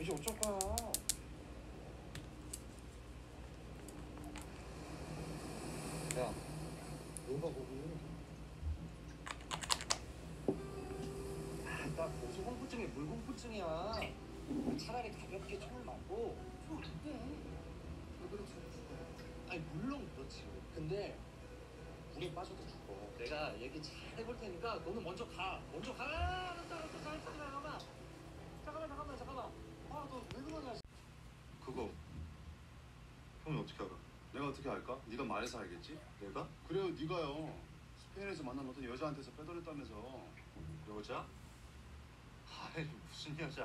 이제 어쩔 거야? 야, 뭘 봐, 거기. 나 고소공포증이 물공포증이야. 차라리 가볍게 총을 맞고. 좀 안 돼. 왜 그렇지? 아니, 물론 그렇지. 근데 물에 빠져도 죽어. 내가 얘기 잘 해볼 테니까 너는 먼저 가. 먼저 가. 잠깐만. 아, 너 왜 그러냐? 그거 형이 어떻게 알아? 내가 어떻게 알까? 네가 말해서 알겠지? 내가? 그래요, 네가요. 스페인에서 만난 어떤 여자한테서 빼돌렸다면서. 여자? 아이, 무슨 여자?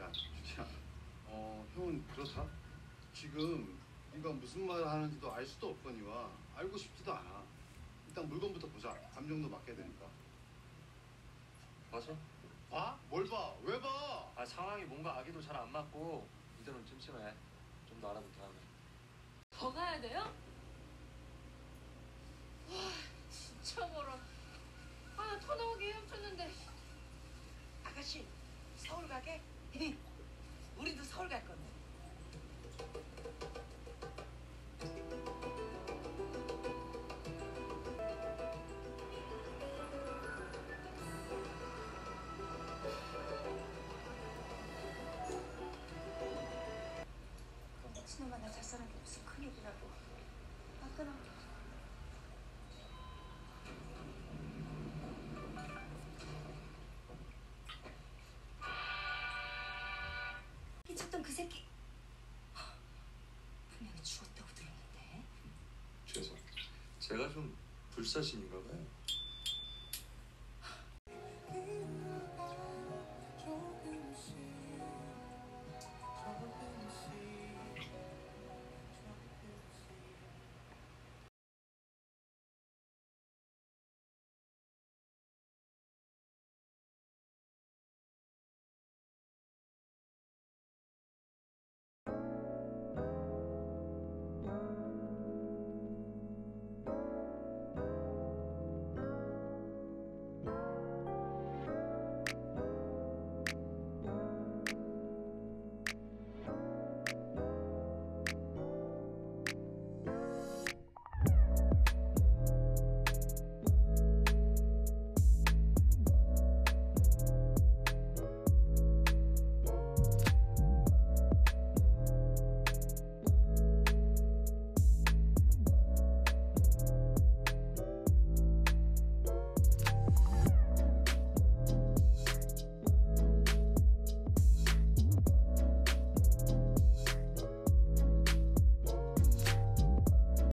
야, 주지야. 형은 그렇다. 지금 네가 무슨 말을 하는지도 알 수도 없거니와 알고 싶지도 않아. 일단 물건부터 보자. 감정도 맡겨야 되니까. 봐서? 봐? 뭘 봐? 왜 봐? 아, 상황이 뭔가 아기도 잘 안 맞고 이대로는 찜찜해. 좀 더 알아본 다음에. 더 가야 돼요? 와, 진짜 멀어. 아, 터 나오게 헤엄쳤는데. 아가씨, 서울 가게? 우리도 서울 갈 건데. 그 미친놈 하나 자살한 게 무슨 큰일이라고. 아, 끊어. 미쳤던 그 새끼. 분명히 죽었다고 들었는데. 죄송. 제가 좀 불사신인가 봐요.